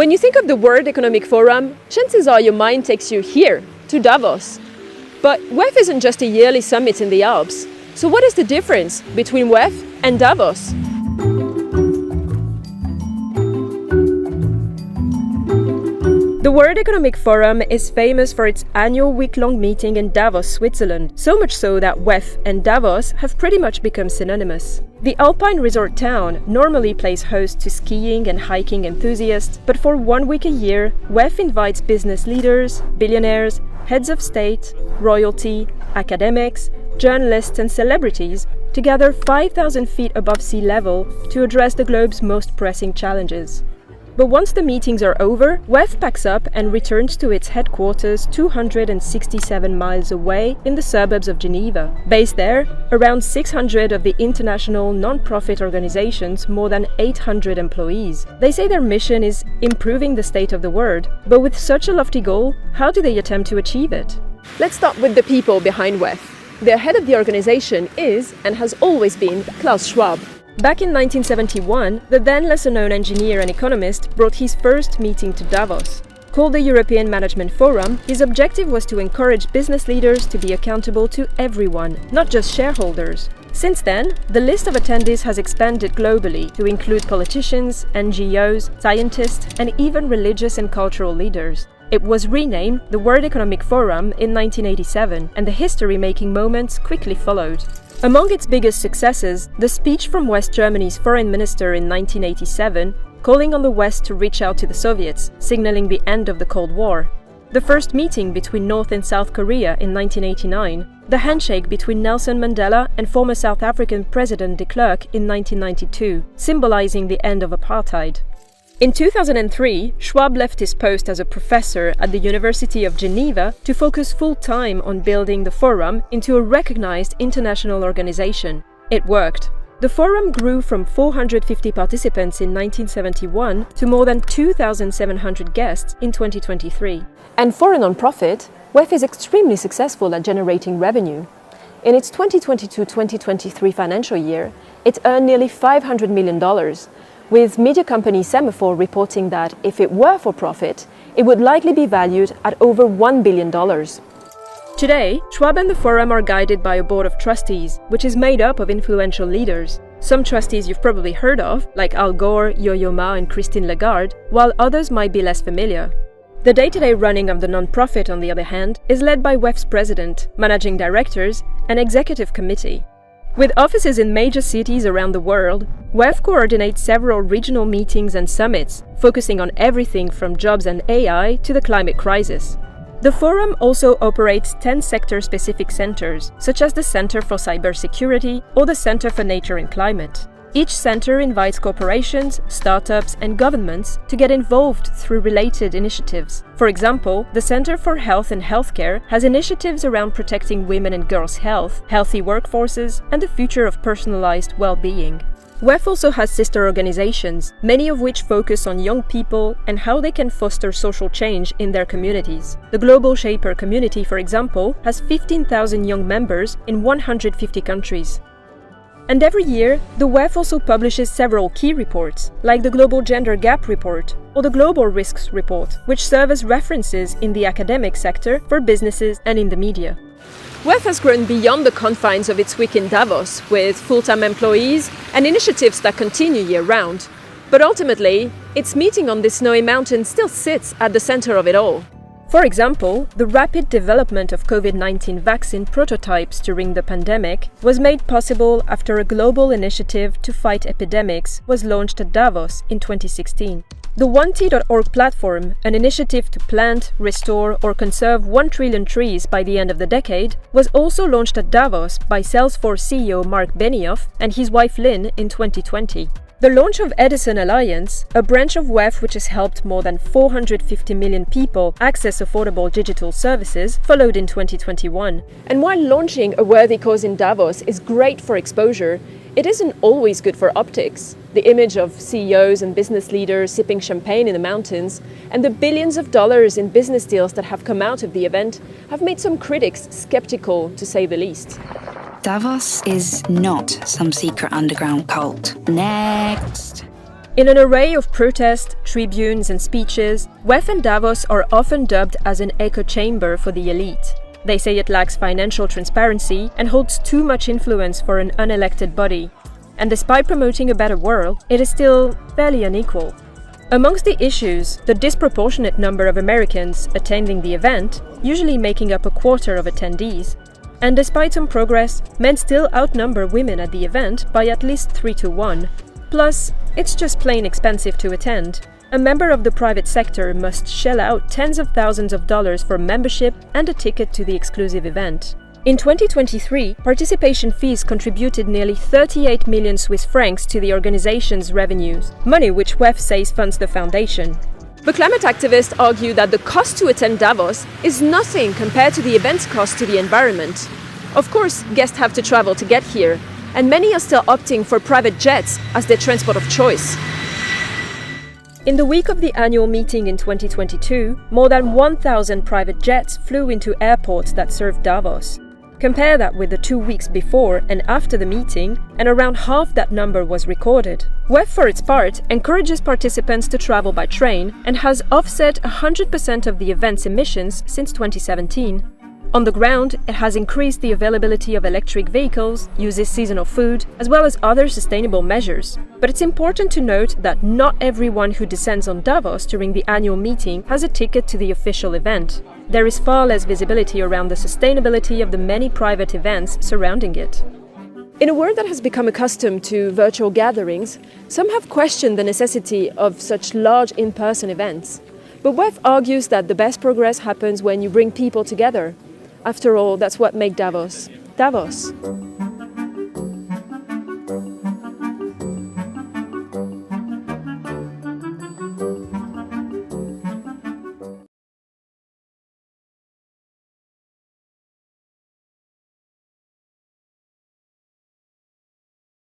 When you think of the World Economic Forum, chances are your mind takes you here, to Davos. But WEF isn't just a yearly summit in the Alps. So what is the difference between WEF and Davos? The World Economic Forum is famous for its annual week-long meeting in Davos, Switzerland, so much so that WEF and Davos have pretty much become synonymous. The Alpine resort town normally plays host to skiing and hiking enthusiasts, but for 1 week a year, WEF invites business leaders, billionaires, heads of state, royalty, academics, journalists and celebrities to gather 5,000 feet above sea level to address the globe's most pressing challenges. But once the meetings are over, WEF packs up and returns to its headquarters 267 miles away in the suburbs of Geneva. Based there, around 600 of the international non-profit organizations, more than 800 employees. They say their mission is improving the state of the world, but with such a lofty goal, how do they attempt to achieve it? Let's start with the people behind WEF. The head of the organization is, and has always been, Klaus Schwab. Back in 1971, the then lesser-known engineer and economist brought his first meeting to Davos. Called the European Management Forum, his objective was to encourage business leaders to be accountable to everyone, not just shareholders. Since then, the list of attendees has expanded globally to include politicians, NGOs, scientists, and even religious and cultural leaders. It was renamed the World Economic Forum in 1987, and the history-making moments quickly followed. Among its biggest successes, the speech from West Germany's foreign minister in 1987, calling on the West to reach out to the Soviets, signaling the end of the Cold War. The first meeting between North and South Korea in 1989, the handshake between Nelson Mandela and former South African President de Klerk in 1992, symbolizing the end of apartheid. In 2003, Schwab left his post as a professor at the University of Geneva to focus full-time on building the forum into a recognized international organization. It worked. The forum grew from 450 participants in 1971 to more than 2,700 guests in 2023. And for a non-profit, WEF is extremely successful at generating revenue. In its 2022-2023 financial year, it earned nearly $500 million, with media company Semaphore reporting that if it were for profit, it would likely be valued at over $1 billion. Today, Schwab and the Forum are guided by a board of trustees, which is made up of influential leaders. Some trustees you've probably heard of, like Al Gore, Yo-Yo Ma and Christine Lagarde, while others might be less familiar. The day-to-day running of the non-profit, on the other hand, is led by WEF's president, managing directors, and executive committee. With offices in major cities around the world, WEF coordinates several regional meetings and summits, focusing on everything from jobs and AI to the climate crisis. The forum also operates 10 sector-specific centers, such as the Center for Cybersecurity or the Center for Nature and Climate. Each center invites corporations, startups, and governments to get involved through related initiatives. For example, the Center for Health and Healthcare has initiatives around protecting women and girls' health, healthy workforces, and the future of personalized well-being. WEF also has sister organizations, many of which focus on young people and how they can foster social change in their communities. The Global Shaper community, for example, has 15,000 young members in 150 countries. And every year, the WEF also publishes several key reports, like the Global Gender Gap Report or the Global Risks Report, which serve as references in the academic sector for businesses and in the media. WEF has grown beyond the confines of its week in Davos, with full-time employees and initiatives that continue year-round. But ultimately, its meeting on this snowy mountain still sits at the center of it all. For example, the rapid development of COVID-19 vaccine prototypes during the pandemic was made possible after a global initiative to fight epidemics was launched at Davos in 2016. The 1T.org platform, an initiative to plant, restore or conserve 1 trillion trees by the end of the decade, was also launched at Davos by Salesforce CEO Mark Benioff and his wife Lynn in 2020. The launch of Edison Alliance, a branch of WEF which has helped more than 450 million people access affordable digital services, followed in 2021. And while launching a worthy cause in Davos is great for exposure, it isn't always good for optics. The image of CEOs and business leaders sipping champagne in the mountains and the billions of dollars in business deals that have come out of the event have made some critics skeptical, to say the least. Davos is not some secret underground cult. Next. In an array of protests, tribunes and speeches, WEF and Davos are often dubbed as an echo chamber for the elite. They say it lacks financial transparency and holds too much influence for an unelected body. And despite promoting a better world, it is still fairly unequal. Amongst the issues, the disproportionate number of Americans attending the event, usually making up a quarter of attendees. And despite some progress, men still outnumber women at the event by at least 3-1. Plus, it's just plain expensive to attend. A member of the private sector must shell out tens of thousands of dollars for membership and a ticket to the exclusive event. In 2023, participation fees contributed nearly 38 million Swiss francs to the organization's revenues, money which WEF says funds the foundation. The climate activists argue that the cost to attend Davos is nothing compared to the event's cost to the environment. Of course, guests have to travel to get here, and many are still opting for private jets as their transport of choice. In the week of the annual meeting in 2022, more than 1,000 private jets flew into airports that served Davos. Compare that with the 2 weeks before and after the meeting, and around half that number was recorded. WEF, for its part, encourages participants to travel by train and has offset 100% of the event's emissions since 2017. On the ground, it has increased the availability of electric vehicles, uses seasonal food, as well as other sustainable measures. But it's important to note that not everyone who descends on Davos during the annual meeting has a ticket to the official event. There is far less visibility around the sustainability of the many private events surrounding it. In a world that has become accustomed to virtual gatherings, some have questioned the necessity of such large in-person events. But WEF argues that the best progress happens when you bring people together. After all, that's what makes Davos, Davos.